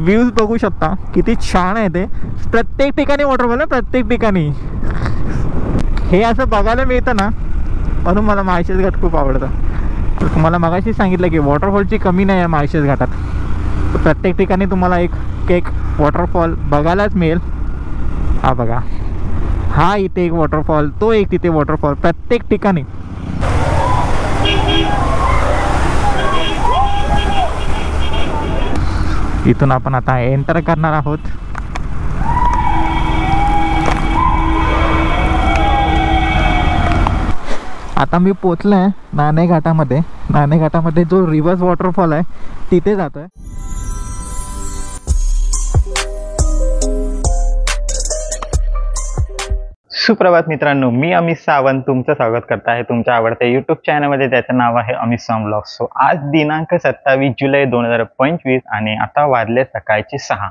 Views बघू शकता किती छान आहे ते. प्रत्येक ठिकाणी वॉटरफॉल आहे, प्रत्येक ठिकाणी हे असं बघायला मिळतं ना, म्हणून मला माळशेज घाट खूप आवडतं. तुम्हाला मगाशी सांगितलं की वॉटरफॉलची कमी नाही आहे माळशेज घाटात. तर प्रत्येक ठिकाणी तुम्हाला एक वॉटरफॉल बघायलाच मिळेल. हा बघा, हा इथे एक वॉटरफॉल, तो एक तिथे वॉटरफॉल, प्रत्येक ठिकाणी. इथून आपण आता एंटर करणार आहोत. आता मी पोचलोय नाणे घाटामध्ये. नाणे घाटामध्ये जो रिव्हर्स वॉटरफॉल आहे तिथे जातोय. सुप्रभात मित्रांनो, मी अमित सावंत तुमचं स्वागत करत आहे तुमच्या आवडत्या यूट्यूब चॅनलमध्ये, ज्याचं नाव आहे अमित सावंत ब्लॉग्स. सो आज दिनांक 27 जुलै 2025 आणि आता वाजले सकाळचे 6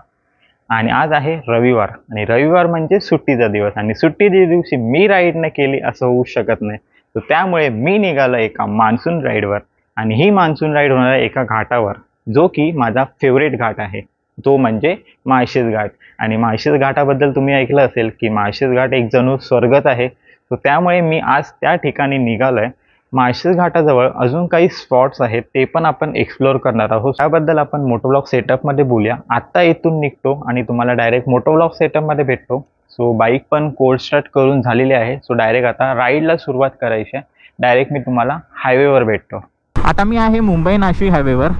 आणि आज आहे रविवार. आणि रविवार म्हणजे सुट्टीचा दिवस आणि सुट्टीच्या दिवशी मी राईड न केली असं होऊ शकत नाही. तर त्यामुळे मी निघालो एका मान्सून राईडवर. आणि ही मान्सून राईड होणार आहे एका घाटावर, जो की माझा फेवरेट घाट आहे, तो म्हणजे माळशेज घाट. आणि माळशेज घाटाबद्दल तुम्ही ऐकलं असेल की माळशेज घाट एक जणू स्वर्गच आहे. तर त्यामुळे मी आज त्या ठिकाणी निघालो आहे. माळशेज घाटाजवळ अजून काही स्पॉट्स आहेत, ते पण आपण एक्सप्लोअर करणार आहोत. त्याबद्दल आपण मोटोब्लॉग सेटअपमध्ये बोलूया. आत्ता इथून निघतो आणि तुम्हाला डायरेक्ट मोटोब्लॉग सेटअपमध्ये भेटतो. सो बाईक पण कोल्ड स्टार्ट करून झालेली आहे. सो डायरेक्ट आता राईडला सुरुवात करायची आहे. डायरेक्ट मी तुम्हाला हायवेवर भेटतो. आता मी आहे मुंबई नाशिक हायवेवर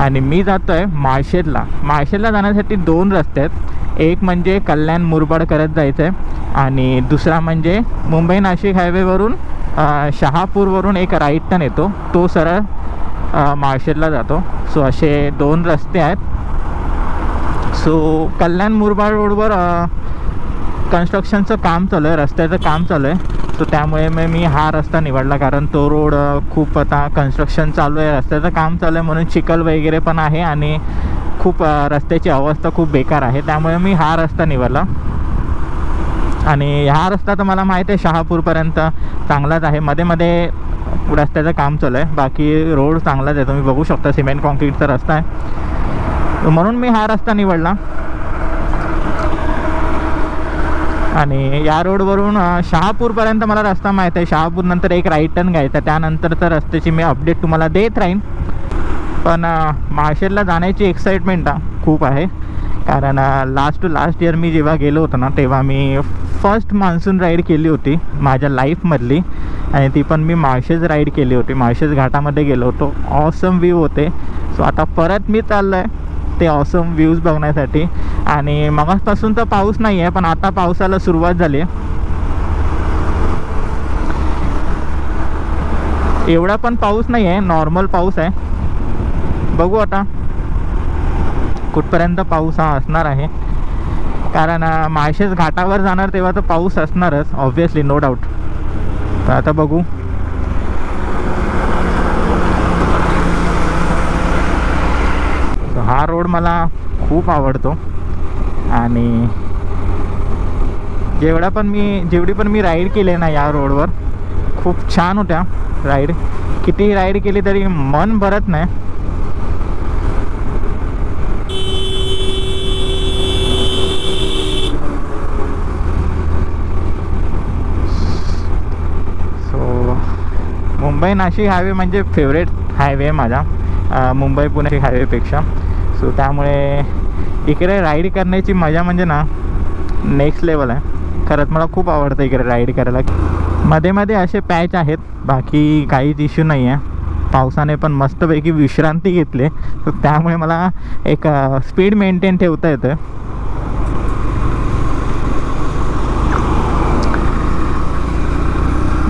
आणि मी जातो आहे माळशेजला. माळशेजला जाण्यासाठी 2 रस्ते आहेत. एक म्हणजे कल्याण मुरबाड करत जायचं आहे आणि दुसरा म्हणजे मुंबई नाशिक हायवेवरून शहापूरवरून एक राईट टर्न येतो, तो सरळ माळशेजला जातो. सो असे 2 रस्ते आहेत. सो कल्याण मुरबाड रोडवर कन्स्ट्रक्शनचं काम चालू आहे, रस्त्याचं काम चालू आहे. सो त्यामुळे मी हा रस्ता निवडला, कारण तो रोड खूप आता कन्स्ट्रक्शन चालू आहे, रस्त्याचं काम चालू आहे, म्हणून चिखल वगैरे पण आहे आणि खूप रस्त्याची अवस्था खूप बेकार आहे. त्यामुळे मी हा रस्ता निवडला. आणि हा रस्ता तर मला माहीत आहे शहापूरपर्यंत चांगलाच आहे. मध्ये मध्ये रस्त्याचं काम चालू आहे, बाकी रोड चांगलाच आहे. तुम्ही बघू शकता सिमेंट कॉन्क्रीटचा रस्ता आहे, म्हणून मी हा रस्ता निवडला. आणि या रोडवरून शहापूरपर्यंत मला रस्ता माहीत आहे. शहापूरनंतर एक राईट टर्न घ्यायचा, त्यानंतरचं रस्त्याची मी अपडेट तुम्हाला देत राहीन. पण माळशेजला जाण्याची एक्साइटमेंट खूप आहे, कारण लास्ट इयर मी जेव्हा गेलो होतो ना, तेव्हा मी फर्स्ट मान्सून राईड केली होती माझ्या लाईफमधली. आणि ती पण मी माळशेज राईड केली होती. माळशेज घाटामध्ये गेलो होतो, ऑसम व्ह्यू होते. सो आता परत मी चाललो आहे ते ऑसम व्ह्यूज बघण्यासाठी. आणि मगासपासून तर पाऊस नाही आहे, पण आता पावसाला सुरुवात झाली आहे. एवढा पण पाऊस नाही आहे, नॉर्मल पाऊस आहे. बघू आता कुठपर्यंत पाऊस हा असणार आहे, कारण माळशेज घाटावर जाणार तेव्हा तर पाऊस असणारच ऑब्व्हियसली, नो डाऊट. तर आता बघू. हा रोड मला खूप आवडतो आणि जेवढी पण मी राईड केली ना या रोडवर, खूप छान होत्या राईड. किती राईड केली तरी मन भरत नाही. सो मुंबई नाशिक हायवे म्हणजे फेवरेट हायवे माझा, मुंबई पुणे हायवेपेक्षा. सो त्यामुळे इकडे राईड करण्याची मजा म्हणजे ना नेक्स्ट लेवल आहे. खरंच मला खूप आवडतं इकडे राईड करायला. मध्ये मध्ये असे पॅच आहेत, बाकी काहीच इश्यू नाही आहे. पावसाने पण मस्तपैकी विश्रांती घेतली, तर त्यामुळे मला एक स्पीड मेंटेन ठेवता येतं.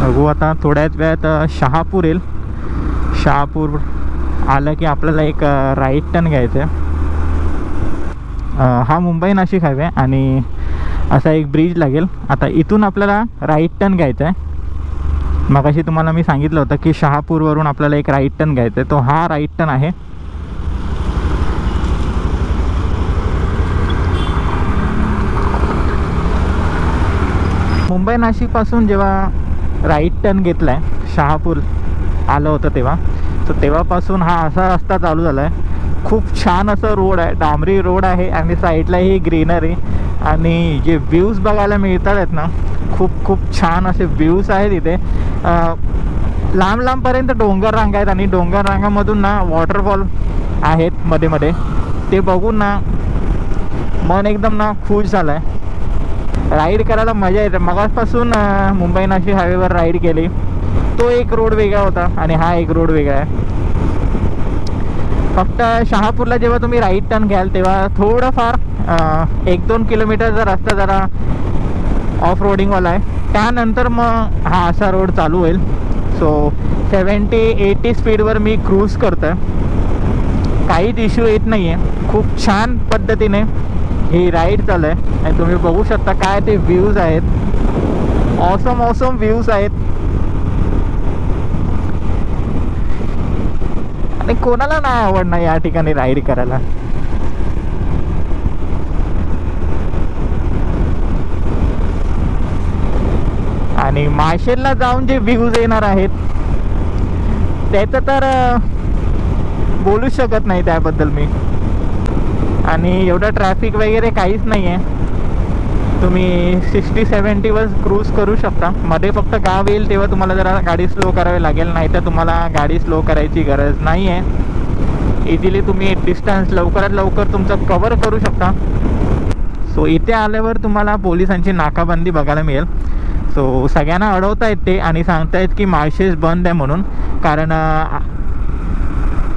बघू आता थोड्याच वेळात शहापूर येईल. शहापूर आलं की आपल्याला एक राईट टर्न घ्यायचं आहे. हा मुंबई नाशिक हायवे आणि असा एक ब्रिज लागेल. आता इथून आपल्याला राईट टर्न घ्यायचा आहे. मगाशी तुम्हाला मी सांगितलं होतं की शहापूरवरून आपल्याला एक राईट टर्न घ्यायचा आहे, तो हा राईट टर्न आहे. मुंबई नाशिकपासून जेव्हा राईट टर्न घेतला आहे, शहापूर आलं होतं तेव्हा, तर तेव्हापासून हा असा रस्ता चालू झाला आहे. खूप छान असं रोड आहे, डांबरी रोड आहे आणि साईडला ही ग्रीनरी आणि जे व्ह्यूज बघायला मिळतात आहेत ना, खूप खूप छान असे व्ह्यूज आहेत इथे. लांब लांबपर्यंत डोंगर रांगा आहेत आणि डोंगर रांगामधून ना वॉटरफॉल आहेत मध्ये मध्ये. ते बघून ना मन एकदम ना खुश झालं आहे. राईड करायला मजा येते. मगाचपासून मुंबई नाशिक हायवेवर राईड केली. तो एक रोड वेगळा होता आणि हा एक रोड वेगळा आहे. फक्त शहापूरला जेव्हा तुम्ही राईट टर्न घ्याल तेव्हा थोडंफार 1-2 किलोमीटरचा रस्ता जरा ऑफ रोडिंगवाला आहे. त्यानंतर मग हा असा रोड चालू होईल. सो 70-80 स्पीडवर मी क्रूज करतो आहे. काहीच इश्यू येत नाही आहे. खूप छान पद्धतीने ही राईड चालू आहे आणि तुम्ही बघू शकता काय ते व्ह्यूज आहेत. ऑसम व्ह्यूज आहेत आणि कोणाला नाही आवडणार या ठिकाणी राईड करायला. आणि माळशेजला जाऊन जे व्ह्यूज येणार आहेत त्याचं तर बोलूच शकत नाही त्याबद्दल मी. आणि एवढं ट्रॅफिक वगैरे काहीच नाही आहे. तुम्ही 60-70वर क्रूज करू शकता. मध्ये फक्त गाव येईल तेव्हा तुम्हाला जरा गाडी स्लो करावी लागेल, नाही तर तुम्हाला गाडी स्लो करायची गरज नाही आहे. इझिली तुम्ही डिस्टन्स लवकरात लवकर तुमचं कवर करू शकता. सो इथे आल्यावर तुम्हाला पोलिसांची नाकाबंदी बघायला मिळेल. सो सगळ्यांना अडवतायत ते आणि सांगतायत की माळशेज बंद आहे म्हणून. कारण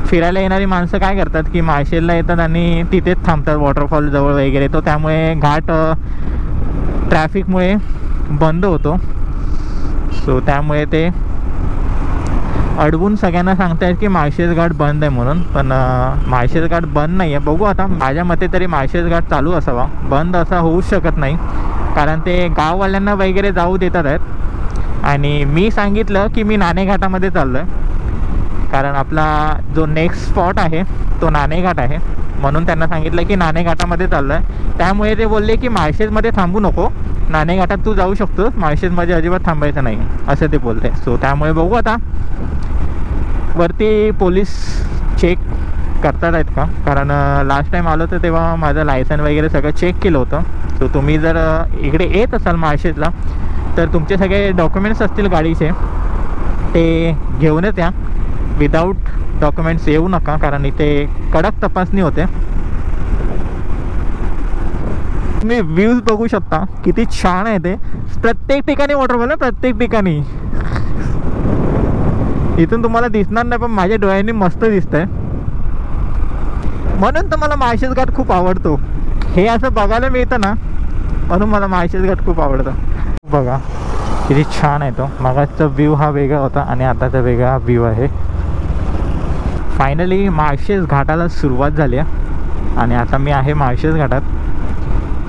फिरायला येणारी माणसं काय करतात की माळशेजला येतात आणि तिथेच थांबतात वॉटरफॉल जवळ वगैरे. तो त्यामुळे घाट ट्रॅफिकमुळे बंद होतो. सो त्यामुळे ते अडवून सगळ्यांना सांगतायत की माळशेज घाट बंद आहे म्हणून. पण माळशेज घाट बंद नाही आहे. बघू आता. माझ्या मते तरी माळशेज घाट चालू असावा, बंद असा होऊच शकत नाही. कारण ते गाववाल्यांना वगैरे जाऊ देतात आहेत. आणि मी सांगितलं की मी नाणेघाटामध्ये चाललो आहे कारण आपला जो नेक्स्ट स्पॉट आहे तो नाणेघाट आहे. म्हणून त्यांना सांगितलं की नाणेघाटामध्ये चाललो आहे. त्यामुळे ते बोलले की माळशेजमध्ये थांबू नको, नाणेघाटात तू जाऊ शकतोस, माळशेजमध्ये अजिबात थांबायचं नाही असं ते बोलते. सो त्यामुळे बघू आता. वरती पोलीस चेक करतात आहेत का, कारण लास्ट टाईम आलो तर तेव्हा माझं लायसन वगैरे सगळं चेक केलं होतं. सो तुम्ही जर इकडे येत असाल माळशेजला तर तुमचे सगळे डॉक्युमेंट्स असतील गाडीचे ते घेऊनच या. विदाऊट डॉक्युमेंट्स येऊ नका कारण इथे कडक तपासणी होते. तुम्ही व्ह्यूज बघू शकता किती छान आहे ते. प्रत्येक ठिकाणी वॉटरफॉल आहे, प्रत्येक ठिकाणी. इथून तुम्हाला दिसणार नाही पण माझ्या डोळ्यांनी मस्त दिसतंय. म्हणून तर मला माळशेज घाट खूप आवडतो. हे असं बघायला मिळतं ना म्हणून मला माळशेज घाट खूप आवडतं. बघा किती छान आहे तो. मागाचा व्ह्यू हा वेगळा होता आणि आताचा वेगळा व्ह्यू आहे. फायनली माळशेज घाटाला सुरुवात झाली आहे आणि आता मी आहे माळशेज घाटात.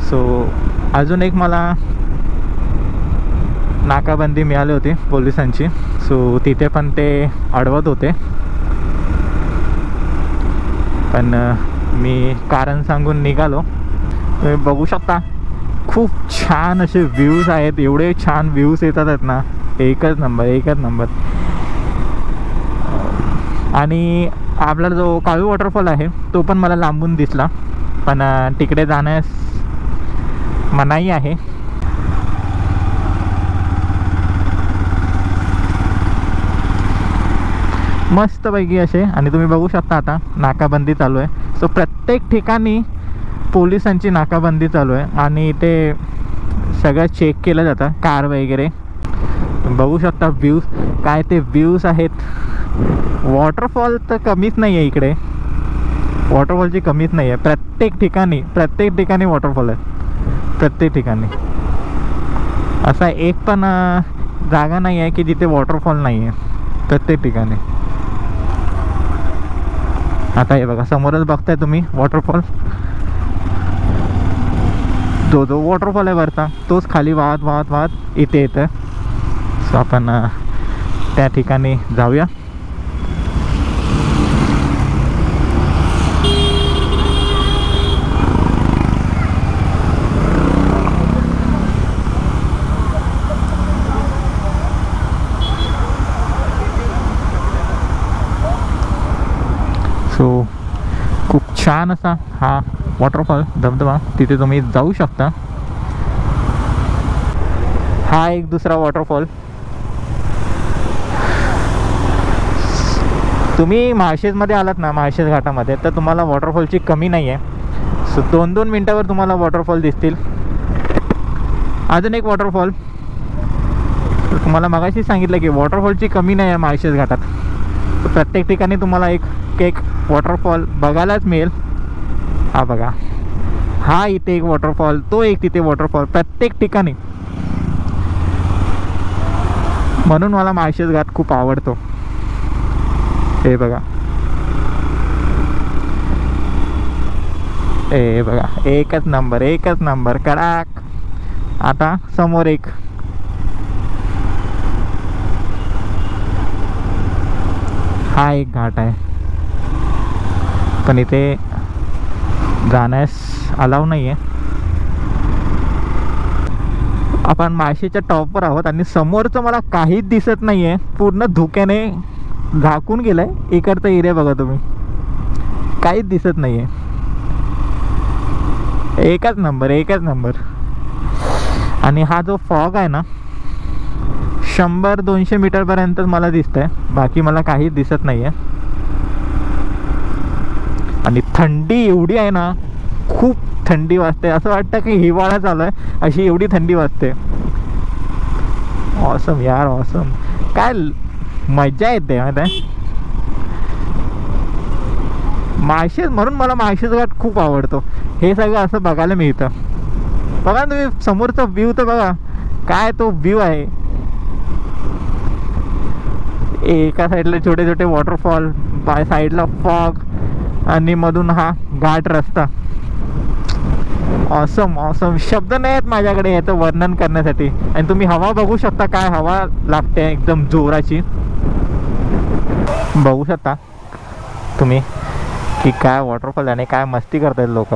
सो अजून एक मला नाकाबंदी मिळाली होती पोलिसांची. सो तिथे पण ते अडवत होते पण मी कारण सांगून निघालो. तुम्ही बघू शकता खूप छान असे व्ह्यूज आहेत. एवढे छान व्ह्यूज येतात आहेत ना, एकच नंबर. आणि आपला जो काळू वॉटरफॉल आहे तो पण मला लांबून दिसला पण तिकडे जाण्यास मनाई आहे. मस्तपैकी असे. आणि तुम्ही बघू शकता आता नाकाबंदी चालू आहे. सो प्रत्येक ठिकाणी पोलिसांची नाकाबंदी चालू आहे आणि ते सगळं चेक केलं जातं कार वगैरे. बघू शकता व्ह्यूज काय ते व्ह्यूज आहेत. वॉटरफॉल तर कमीच नाही आहे इकडे, वॉटरफॉलची कमीच नाही आहे. प्रत्येक ठिकाणी वॉटरफॉल आहे, प्रत्येक ठिकाणी. असा एक पण जागा नाही आहे की जिथे वॉटरफॉल नाही आहे, प्रत्येक ठिकाणी. आता हे बघा समोरच बघताय तुम्ही वॉटरफॉल. जो वॉटरफॉल आहे वरचा तोच खाली वाहत इथे येतं. सो आपण त्या ठिकाणी जाऊया. छान असा हा वॉटरफॉल धबधबा, तिथे तुम्ही जाऊ शकता. हा एक दुसरा वॉटरफॉल. तुम्ही माळशेजमध्ये आलात ना, माळशेज घाटामध्ये, तर तुम्हाला वॉटरफॉलची कमी नाही आहे. सो 2-2 मिनटावर तुम्हाला वॉटरफॉल दिसतील. अजून एक वॉटरफॉल. तुम्हाला मगाशी सांगितलं की वॉटरफॉलची कमी नाही आहे माळशेज घाटात. तर प्रत्येक ठिकाणी तुम्हाला एक वॉटरफॉल बघायलाच मिळेल. हा बघा, हा इथे एक वॉटरफॉल, तो एक तिथे वॉटरफॉल, प्रत्येक ठिकाणी. म्हणून मला माळशेज घाट खूप आवडतो. हे बघा, हे बघा, एकच नंबर, एकच नंबर, कडाक. आता समोर एक हा एक घाट आहे, पण इथे जाण्यास अलाव नाही आहे. आपण माळशेच्या टॉपवर आहोत आणि समोरचं मला काहीच दिसत नाही आहे. पूर्ण धुक्याने झाकून गेलाय इकडचा एरिया. बघा तुम्ही, काहीच दिसत नाही आहे. एकच नंबर, एकच नंबर. आणि हा जो फॉग आहे ना, 100-200 मीटरपर्यंत मला दिसतंय, बाकी मला काहीच दिसत नाही आहे. आणि थंडी एवढी आहे ना, खूप थंडी वाजते. असं वाटतं की हिवाळा चालू आहे, अशी एवढी थंडी वाजते. ऑसम यार, ऑसम. काय मजा येते माहिती आहे. माळशेज, म्हणून मला माळशेज घाट खूप आवडतो. हे सगळं असं बघायला मिळतं. बघा तुम्ही समोरचा व्ह्यू तर बघा, काय तो व्ह्यू आहे. एका साईडला छोटे छोटे वॉटरफॉल, बाय साईडला फॉग, आणि मधून हा घाट रस्ता. Awesome, awesome. शब्द नाही आहेत माझ्याकडे याचं वर्णन करण्यासाठी. आणि तुम्ही हवा बघू शकता, काय हवा लागते, एकदम जोराची. बघू शकता तुम्ही की काय वॉटरफॉल आणि काय मस्ती करतात लोक.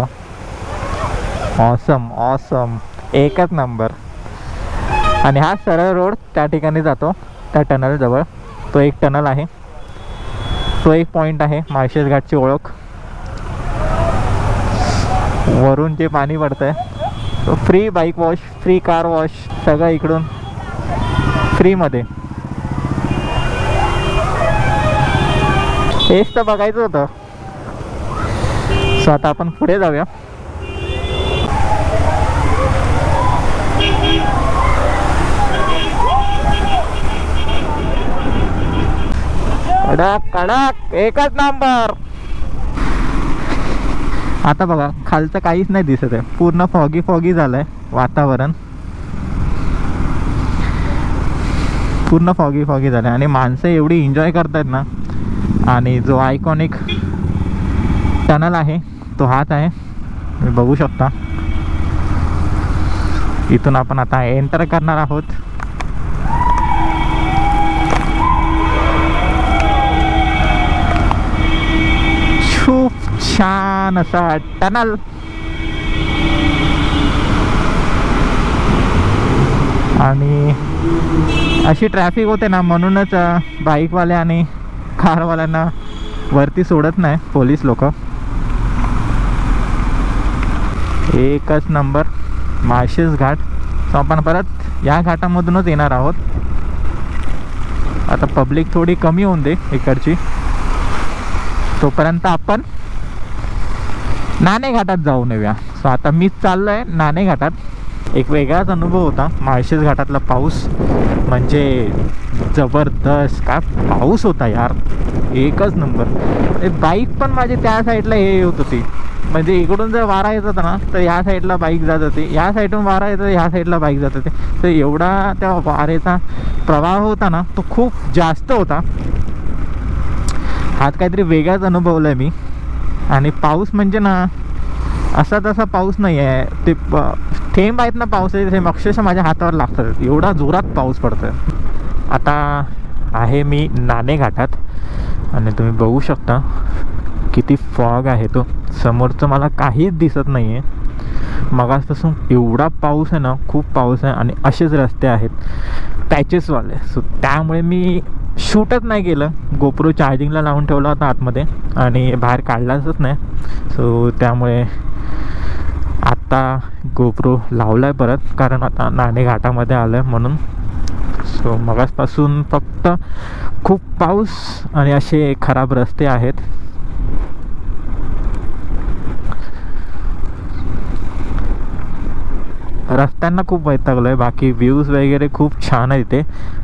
ऑसम, ऑसम, एकच नंबर. आणि हा सरळ रोड त्या ठिकाणी जातो, त्या टनल जवळ. तो एक टनल आहे, तो एक पॉइंट आहे माळशेज घाटची ओळख. वरून जे पाणी पडतंय, तो free bike wash, free car wash, सगळं इकडून फ्रीमध्ये. हेच तर बघायचं होतं. सो आता आपण पुढे जाऊया. कडक कडक, एकच नंबर. आता बघा, खालचं काहीच नाही दिसत आहे, पूर्ण फॉगी फॉगी झालंय वातावरण, पूर्ण फॉगी फॉगी झालंय. आणि माणसं एवढी एन्जॉय करतायत ना. आणि जो आयकॉनिक टनल आहे तो हाच आहे, तुम्ही बघू शकता. इथून आपण आता एंटर करणार आहोत. खूप छान असा टनल. आणि अशी ट्रॅफिक होते ना, म्हणूनच बाईकवाल्या आणि कारवाल्यांना वरती सोडत नाही पोलीस लोक. एकच नंबर माळशेज घाट. सो आपण परत या घाटामधूनच येणार आहोत. आता पब्लिक थोडी कमी होऊन दे इकडची, तोपर्यंत आपण नाणे घाटात जाऊन येऊया. सो आता मीच चाललो आहे नाणे घाटात. एक वेगळाच अनुभव होता माळशेज घाटातला. पाऊस म्हणजे जबरदस्त, काय पाऊस होता यार, एकच नंबर. बाईक पण माझी त्या साईडला हे होत होती, म्हणजे इकडून जर वारा येत होता ना तर ह्या साईडला बाईक जात होती, ह्या साईडून वारा येत होता ह्या साईडला बाईक जात होते. तर एवढा त्या वारेचा प्रवाह होता ना, तो खूप जास्त होता. हाच काहीतरी वेगळाच अनुभवला आहे मी. आणि पाऊस म्हणजे ना असा तसा पाऊस नाही आहे, ते थेंब आहेत ना पावसाचे, थेंब अक्षरशः माझ्या हातावर लागतात, एवढा जोरात पाऊस पडतो. आता आहे मी नाणे घाटात आणि तुम्ही बघू शकता किती फॉग आहे तो. समोरचं मला काहीच दिसत नाही आहे. मगाचपासून एवढा पाऊस आहे ना, खूप पाऊस आहे. आणि असेच रस्ते आहेत पॅचेसवाले. सो त्यामुळे मी शूटच नाही केलं. गोप्रो चार्जिंगला लावून ठेवला होता आतमध्ये आणि बाहेर काढलाच नाही. सो त्यामुळे आत्ता गोप्रो लावला आहे परत, कारण आता नाणे घाटामध्ये आलं आहे म्हणून. सो मगासपासून फक्त खूप पाऊस आणि असे खराब रस्ते आहेत. रस्त्यांना खूप वैतागलो आहे, बाकी व्ह्यूज वगैरे खूप छान आहे इथे.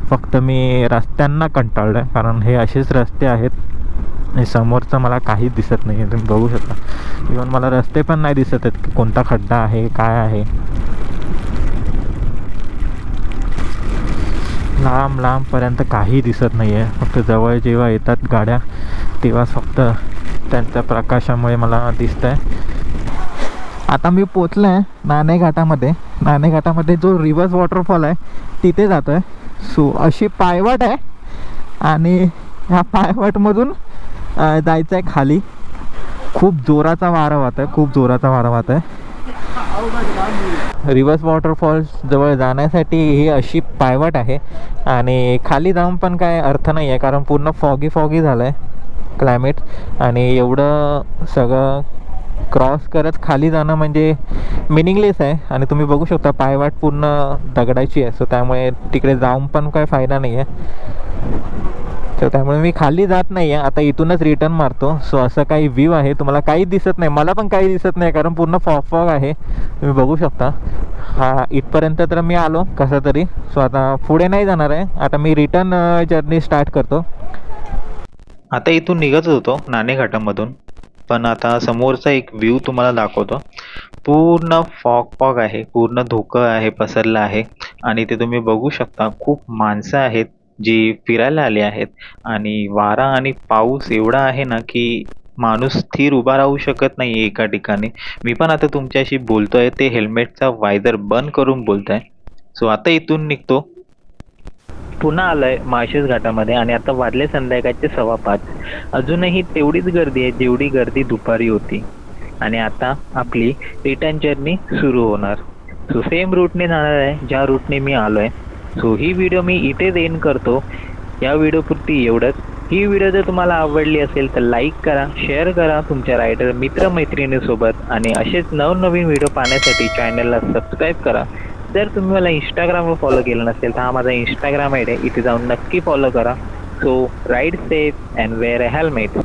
फक्त मी रस्त्यांना कंटाळलो आहे, कारण हे असेच रस्ते आहेत आणि समोरचं मला काहीच दिसत नाही आहे. तुम्ही बघू शकता, इव्हन मला रस्ते पण नाही दिसत आहेत की कोणता खड्डा आहे काय आहे. लांब लांबपर्यंत काही दिसत नाही आहे. फक्त जवळ जेव्हा येतात गाड्या तेव्हा फक्त त्यांच्या प्रकाशामुळे मला दिसत आहे. आता मी पोचलो आहे नाणे घाटामध्ये. नाणे घाटामध्ये जो रिव्हर्स वॉटरफॉल आहे तिथे जातो आहे. सो अशी पायवाट आहे आणि ह्या पायवाटमधून जायचं आहे खाली. खूप जोराचा वारा वाहत आहे, खूप जोराचा वारा वाहत आहे. रिव्हर्स वॉटरफॉल जवळ जाण्यासाठी ही अशी पायवाट आहे आणि खाली जाऊन पण काय अर्थ नाही आहे, कारण पूर्ण फॉगी झालं आहे क्लायमेट. आणि एवढं सगळं क्रॉस करत खाली जाणं म्हणजे मिनिंगलेस आहे. आणि तुम्ही बघू शकता पायवाट पूर्ण दगडाची आहे. सो त्यामुळे तिकडे जाऊन पण काय फायदा नाही आहे. तर त्यामुळे मी खाली जात नाही आहे, आता इथूनच रिटर्न मारतो. सो असं काही व्ह्यू आहे, तुम्हाला काही दिसत नाही, मला पण काही दिसत नाही कारण पूर्ण फॉग आहे. तुम्ही बघू शकता. हा इथपर्यंत तर मी आलो कसं तरी. सो आता पुढे नाही जाणार आहे, आता मी रिटर्न जर्नी स्टार्ट करतो. आता इथून निघत होतो नाणे घाटामधून, पण आता समोरचा एक व्ह्यू तुम्हाला दाखवतो. पूर्ण फॉग आहे, पूर्ण धुकं आहे पसरलं आहे. आणि ते तुम्ही बघू शकता खूप माणसं आहेत जी फिरायला आली आहेत. आणि वारा आणि पाऊस एवढा आहे ना की माणूस स्थिर उभा राहू शकत नाही एका ठिकाणी. मी पण आता तुमच्याशी बोलतोय ते हेल्मेटचा वायझर बंद करून बोलतोय. सो आता इथून निघतो. पुन्हा आलोय माळशेज घाटामध्ये आणि आता वाजले संध्याकाळचे 5:15. अजूनही तेवढीच गर्दी आहे जेवढी गर्दी दुपारी होती. आणि आता आपली रिटर्न जर्नी सुरू होणार. सो सेम रूटने जाणार आहे ज्या रूटने मी आलोय. सो ही व्हिडिओ मी इथेच एंड करतो. या व्हिडिओपुरती एवढंच. ही व्हिडिओ जर तुम्हाला आवडली असेल तर लाईक करा, शेअर करा तुमच्या रायडर मित्रमैत्रिणीसोबत. आणि असेच नवनवीन व्हिडिओ पाहण्यासाठी चॅनलला सबस्क्राईब करा. जर तुम्ही मला इंस्टाग्रामवर फॉलो केलं नसेल तर हा माझा इंस्टाग्राम आयडी आहे, इथे जाऊन नक्की फॉलो करा. So ride safe and wear a helmet.